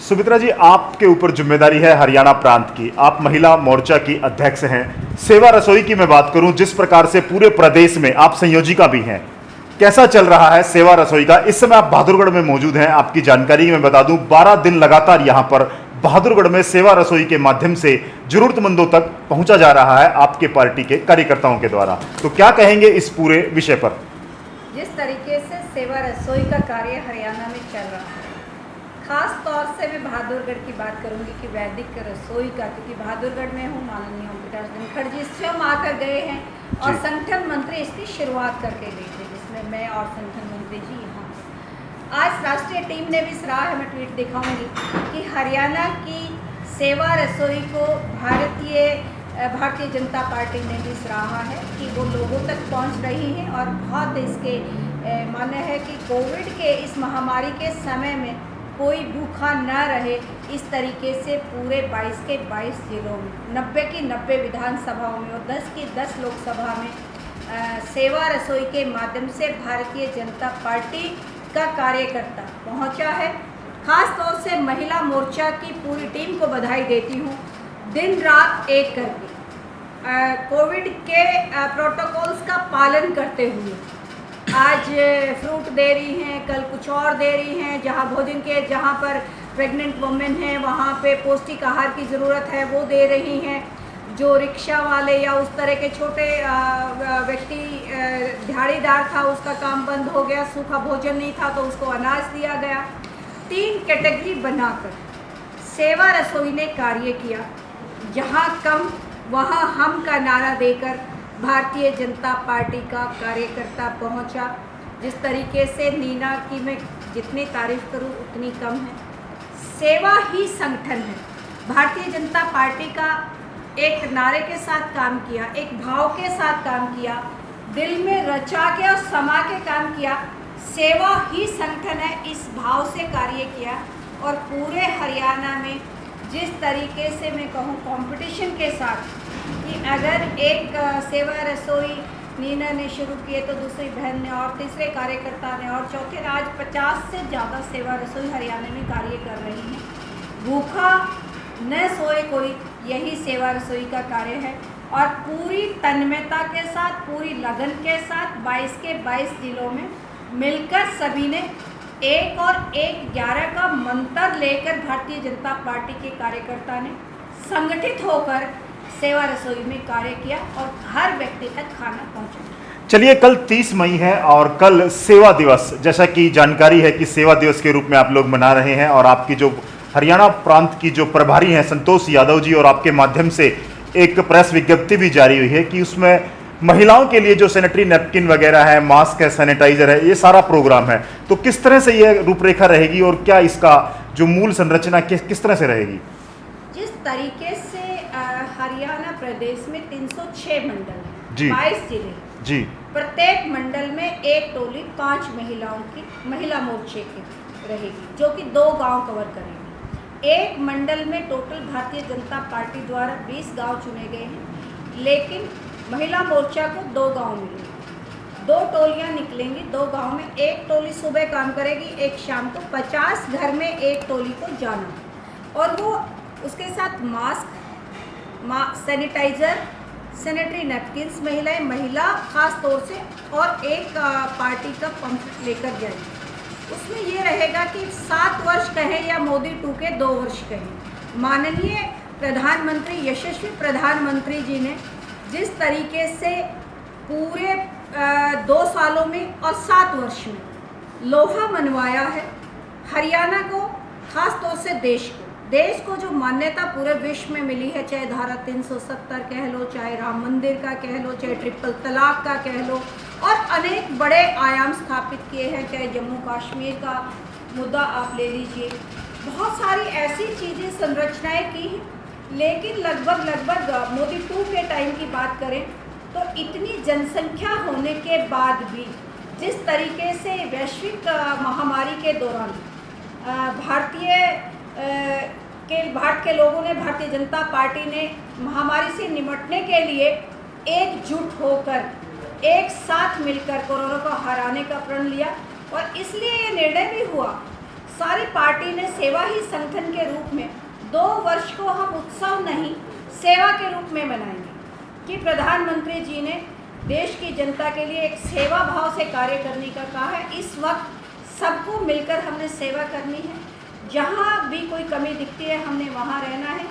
सुमित्रा जी, आपके ऊपर जिम्मेदारी है हरियाणा प्रांत की। आप महिला मोर्चा की अध्यक्ष हैं। सेवा रसोई की मैं बात करूं, जिस प्रकार से पूरे प्रदेश में आप संयोजिका भी हैं, कैसा चल रहा है सेवा रसोई का? इस समय आप बहादुरगढ़ में मौजूद हैं। आपकी जानकारी मैं बता दूं, 12 दिन लगातार यहां पर बहादुरगढ़ में सेवा रसोई के माध्यम से जरूरतमंदों तक पहुंचा जा रहा है आपके पार्टी के कार्यकर्ताओं के द्वारा। तो क्या कहेंगे इस पूरे विषय पर? जिस तरीके से सेवा रसोई का कार्य हरियाणा में चल रहा है, खास तौर से मैं बहादुरगढ़ की बात करूंगी कि वैदिक रसोई का, क्योंकि बहादुरगढ़ में हूँ। माननीय ओम प्रकाश धनखड़ जी स्वयं आकर गए हैं और संगठन मंत्री इसकी शुरुआत करके गए थे, जिसमें मैं और संगठन मंत्री जी यहाँ आज राष्ट्रीय टीम ने भी सराहा है। मैं ट्वीट दिखाऊंगी कि हरियाणा की सेवा रसोई को भारतीय जनता पार्टी ने भी सराहा है कि वो लोगों तक पहुंच रही हैं और बहुत इसके मान्य है कि कोविड के इस महामारी के समय में कोई भूखा न रहे, इस तरीके से पूरे 22 के 22 जिलों में, 90 की 90 विधानसभाओं में और 10 की 10 लोकसभा में सेवा रसोई के माध्यम से भारतीय जनता पार्टी का कार्यकर्ता पहुंचा है। खास तौर से महिला मोर्चा की पूरी टीम को बधाई देती हूं। दिन रात एक करके कोविड के प्रोटोकॉल्स का पालन करते हुए आज फ्रूट दे रही हैं, कल कुछ और दे रही हैं। जहाँ पर प्रेग्नेंट वुमेन हैं वहाँ पे पौष्टिक आहार की ज़रूरत है वो दे रही हैं। जो रिक्शा वाले या उस तरह के छोटे व्यक्ति दिहाड़ीदार था, उसका काम बंद हो गया, सूखा भोजन नहीं था तो उसको अनाज दिया गया। 3 कैटेगरी बनाकर सेवा रसोई ने कार्य किया। जहाँ कम वहाँ हम का नारा देकर भारतीय जनता पार्टी का कार्यकर्ता पहुंचा। जिस तरीके से नीना की मैं जितनी तारीफ करूं उतनी कम है। सेवा ही संगठन है। भारतीय जनता पार्टी का एक नारे के साथ काम किया, एक भाव के साथ काम किया, दिल में रचा के और समा के काम किया। सेवा ही संगठन है, इस भाव से कार्य किया और पूरे हरियाणा में जिस तरीके से मैं कहूँ कंपटीशन के साथ कि अगर एक सेवा रसोई नीना ने शुरू किए तो दूसरी बहन ने और तीसरे कार्यकर्ता ने और चौथे, आज 50 से ज़्यादा सेवा रसोई हरियाणा में कार्य कर रही हैं। भूखा न सोए कोई, यही सेवा रसोई का कार्य है और पूरी तन्मयता के साथ, पूरी लगन के साथ 22 के 22 जिलों में मिलकर सभी ने 1 और 1-11 का मंत्र लेकर भारतीय जनता पार्टी के कार्यकर्ता ने संगठित होकर सेवा रसोई में कार्य किया और हर व्यक्ति तक खाना पहुंचा। चलिए, कल 30 मई है और कल सेवा दिवस, जैसा कि जानकारी है कि सेवा दिवस के रूप में आप लोग मना रहे हैं और आपकी जो हरियाणा प्रांत की जो प्रभारी हैं संतोष यादव जी, और आपके माध्यम से एक प्रेस विज्ञप्ति भी जारी हुई है कि उसमें महिलाओं के लिए जो सैनिटरी नैपकिन वगैरह है, मास्क है, सैनिटाइजर है, ये सारा प्रोग्राम है। तो किस तरह से ये रूपरेखा रहेगी और क्या इसका जो मूल संरचना किस तरह से रहेगी? जिस तरीके से हरियाणा प्रदेश में 306 मंडल है, जी, 22 जिले जी, प्रत्येक मंडल में एक टोली 5 महिलाओं की महिला मोर्चे की रहेगी, जो कि 2 गांव कवर करेंगे। एक मंडल में टोटल भारतीय जनता पार्टी द्वारा 20 गांव चुने गए हैं, लेकिन महिला मोर्चा को 2 गांव मिलेंगे। 2 टोलियां निकलेंगी 2 गांव में। एक टोली सुबह काम करेगी, एक शाम को। 50 घर में एक टोली को जाना और वो उसके साथ मास्क, सैनिटाइजर, सैनिटरी नैपकिन्स महिला खास तौर से, और एक पार्टी का पंप लेकर जाएंगे। उसमें ये रहेगा कि 7 वर्ष कहें या मोदी 2 के 2 वर्ष कहें, माननीय प्रधानमंत्री, यशस्वी प्रधानमंत्री जी ने जिस तरीके से पूरे 2 सालों में और 7 वर्ष में लोहा मनवाया है हरियाणा को, खास तौर से देश को जो मान्यता पूरे विश्व में मिली है, चाहे धारा 370 कह लो, चाहे राम मंदिर का कह लो, चाहे ट्रिपल तलाक का कह लो, और अनेक बड़े आयाम स्थापित किए हैं, चाहे जम्मू कश्मीर का मुद्दा आप ले लीजिए। बहुत सारी ऐसी चीज़ें, संरचनाएं की हैं, लेकिन लगभग मोदी 2 के टाइम की बात करें तो इतनी जनसंख्या होने के बाद भी जिस तरीके से वैश्विक महामारी के दौरान भारत के लोगों ने, भारतीय जनता पार्टी ने महामारी से निपटने के लिए एकजुट होकर, एक साथ मिलकर कोरोना को हराने का प्रण लिया और इसलिए ये निर्णय भी हुआ सारी पार्टी ने सेवा ही संगठन के रूप में 2 वर्ष को हम उत्सव नहीं सेवा के रूप में मनाएंगे कि प्रधानमंत्री जी ने देश की जनता के लिए एक सेवा भाव से कार्य करने का कहा है। इस वक्त सबको मिलकर हमने सेवा करनी है, जहाँ भी कोई कमी दिखती है हमने वहाँ रहना है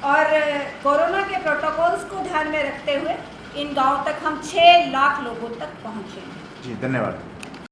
और कोरोना के प्रोटोकॉल्स को ध्यान में रखते हुए इन गांवों तक हम 6 लाख लोगों तक पहुँचेंगे। जी धन्यवाद।